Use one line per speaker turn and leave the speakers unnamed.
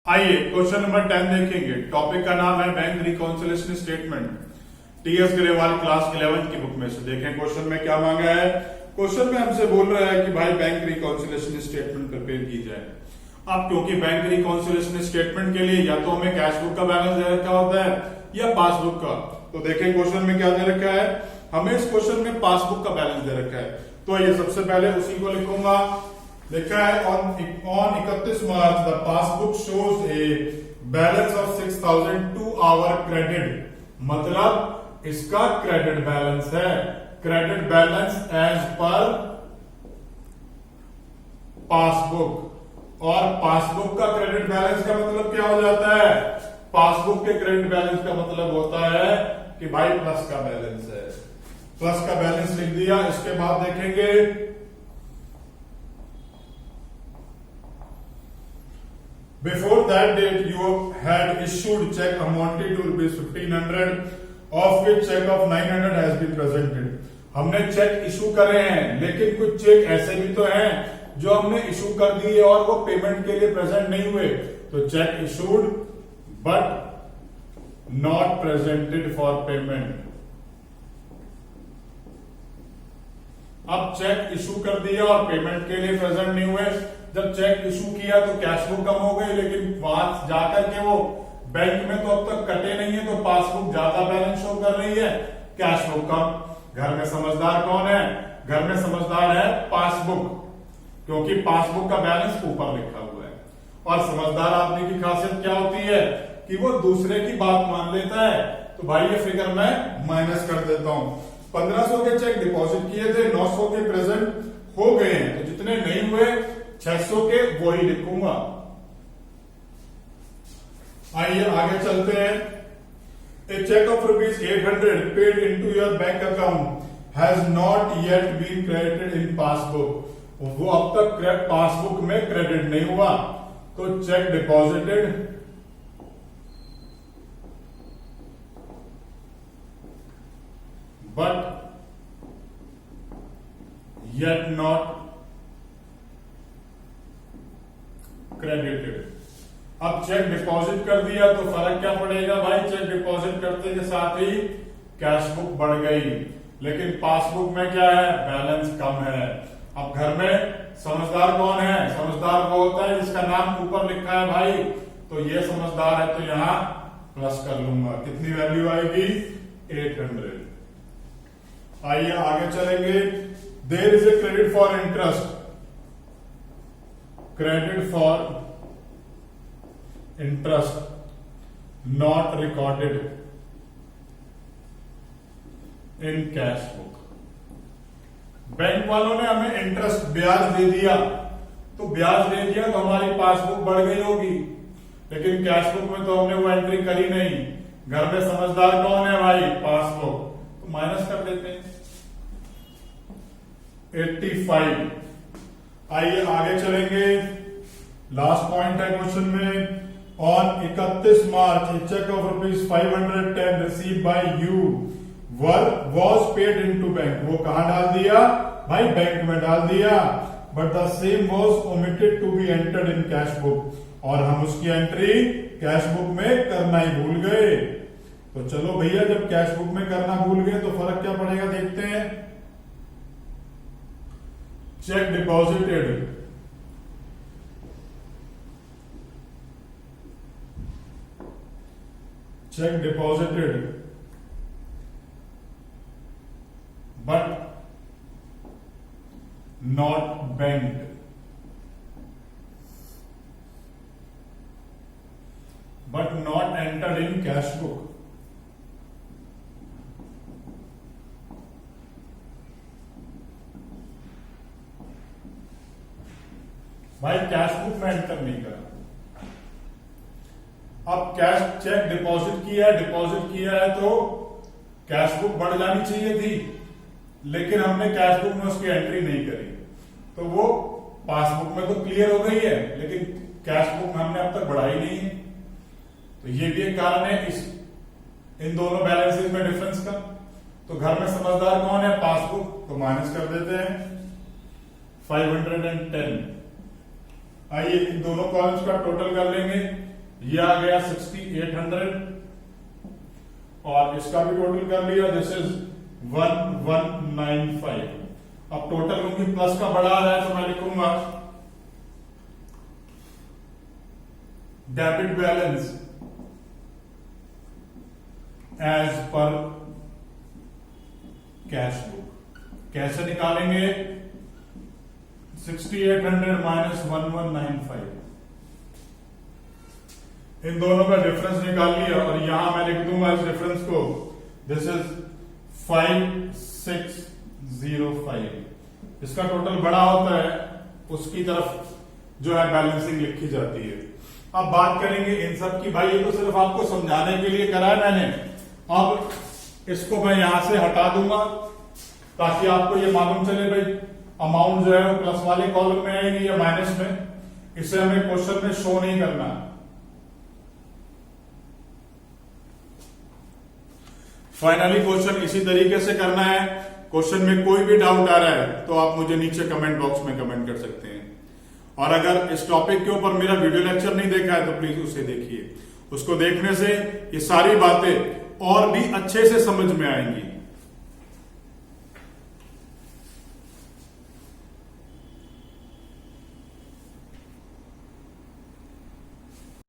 आइए question number 10 देखेंगे। Topic का नाम है bank reconciliation statement. TS Grewal class 11 की बुक में से देखें क्वेश्चन में क्या मांगा है। क्वेश्चन में हमसे बोल रहा है कि भाई बैंक रिकॉन्सिलेशन स्टेटमेंट प्रिपेयर की जाए। अब क्योंकि बैंक रिकॉन्सिलेशन स्टेटमेंट के लिए या तो हमें कैश बुक का बैलेंस दे रखा होता है या पासबुक का। तो देखें क्वेश्चन में क्या दे रखा है, हमें इस क्वेश्चन में पासबुक का बैलेंस दे रखा है। तो ये सबसे पहले उसी को लिखूंगा। लिखा है on 31 March the passbook shows a balance of 6000 to our credit, मतलब इसका क्रेडिट बैलेंस है। Credit balance as per passbook. और पासबुक का क्रेडिट बैलेंस का मतलब क्या हो जाता है, पासबुक के क्रेडिट बैलेंस का मतलब होता है कि भाई प्लस का बैलेंस है। प्लस का बैलेंस लिख दिया। इसके बाद देखेंगे Before that date, you had issued check amounting to ₹1500, of which check of 900 has been presented. हमने चेक इशू करे हैं, लेकिन कुछ चेक ऐसे भी तो हैं जो हमने इशू कर दिए और वो पेमेंट के लिए प्रेजेंट नहीं हुए। तो check issued but not presented for payment. अब चेक इशू कर दिया और पेमेंट के लिए प्रेजेंट नहीं हुए। जब चेक इशू किया तो कैश बुक कम हो गई, लेकिन वहां जाकर के वो बैंक में तो अब तक कटे नहीं है, तो पासबुक ज्यादा बैलेंस शो कर रही है, कैश बुक कम। घर में समझदार कौन है, घर में समझदार है पासबुक, क्योंकि पासबुक का बैलेंस ऊपर लिखा हुआ है। और समझदार आदमी की खासियत क्या होती है कि वो दूसरे की बात मान लेता है। तो भाई ये फिगर मैं माइनस कर देता हूं। 1500 के चेक डिपॉजिट किए थे, 900 के प्रेजेंट हो गए हैं, तो जितने नहीं हुए 600 के वो ही लिखूंगा। आइए आगे चलते हैं। A cheque of ₹800 paid into your bank account has not yet been credited in passbook. वो अब तक पासबुक में क्रेडिट नहीं हुआ, तो cheque deposited but yet not credited. अब चेक डिपॉजिट कर दिया तो फर्क क्या पड़ेगा भाई, चेक डिपॉजिट करते के साथ ही कैश बुक बढ़ गई, लेकिन पासबुक में क्या है, बैलेंस कम है। अब घर में समझदार कौन है, समझदार वो होता है जिसका नाम ऊपर लिखा है भाई। तो ये समझदार है, तो यहां प्लस कर लूंगा। कितनी वैल्यू आएगी, 800। आइए आगे चलेंगे। There is a credit for interest, credit for interest not recorded in cash book। Bank वालों ने हमें इंटरेस्ट ब्याज दे दिया, तो ब्याज दे दिया तो हमारी पासबुक बढ़ गई होगी, लेकिन कैश बुक में तो हमने वो एंट्री करी नहीं। घर में समझदार कौन है भाई, पासबुक, तो माइनस कर देते हैं 85। आइए आगे चलेंगे। लास्ट पॉइंट है क्वेश्चन में। On 31 March a cheque of ₹510 receive by you was paid into bank. वो कहां डाल दिया भाई, बैंक में डाल दिया, but the same was omitted to be entered in cash book. और हम उसकी एंट्री कैश बुक में करना ही भूल गए। तो चलो भैया, जब कैश बुक में करना भूल गए तो फर्क क्या पड़ेगा देखते हैं। Check deposited but not banked। but not entered in cash book। भाई कैश बुक में एंटर नहीं करा। अब कैश चेक डिपॉजिट किया है तो कैश बुक बढ़ जानी चाहिए थी, लेकिन हमने कैश बुक में उसकी एंट्री नहीं करी, तो वो पासबुक में तो क्लियर हो गई है, लेकिन कैश बुक में हमने अब तक बढ़ाई नहीं है। तो ये भी एक कारण है इन दोनों बैलेंसेस में डिफरेंस का। तो घर में समझदार कौन है, पासबुक, तो माइनस कर देते हैं 510। आइए इन दोनों कॉलम्स का टोटल कर लेंगे। ये आ गया 6800 और इसका भी टोटल कर लिया, दिस इज 1195। अब टोटल क्योंकि प्लस का बड़ा है तो मैं लिखूंगा debit balance as per cash book. कैसे निकालेंगे? 6800 माइनस 1195, इन दोनों का डिफरेंस निकाल लिया और यहां मैं लिख दूंगा इस डिफरेंस को, दिस इज 5605। इसका टोटल बड़ा होता है, उसकी तरफ जो है बैलेंसिंग लिखी जाती है। अब बात करेंगे इन सब की। भाई ये तो सिर्फ आपको समझाने के लिए करा है मैंने, अब इसको मैं यहां से हटा दूंगा ताकि आपको ये मालूम चले भाई अमाउंट जो है वो प्लस वाले कॉलम में आएगी या माइनस में। इसे हमें क्वेश्चन में शो नहीं करना। फाइनली क्वेश्चन इसी तरीके से करना है। क्वेश्चन में कोई भी डाउट आ रहा है तो आप मुझे नीचे कमेंट बॉक्स में कमेंट कर सकते हैं। और अगर इस टॉपिक के ऊपर मेरा वीडियो लेक्चर नहीं देखा है तो प्लीज उसे देखिए। उसको देखने से ये सारी बातें और भी अच्छे से समझ में आएंगी।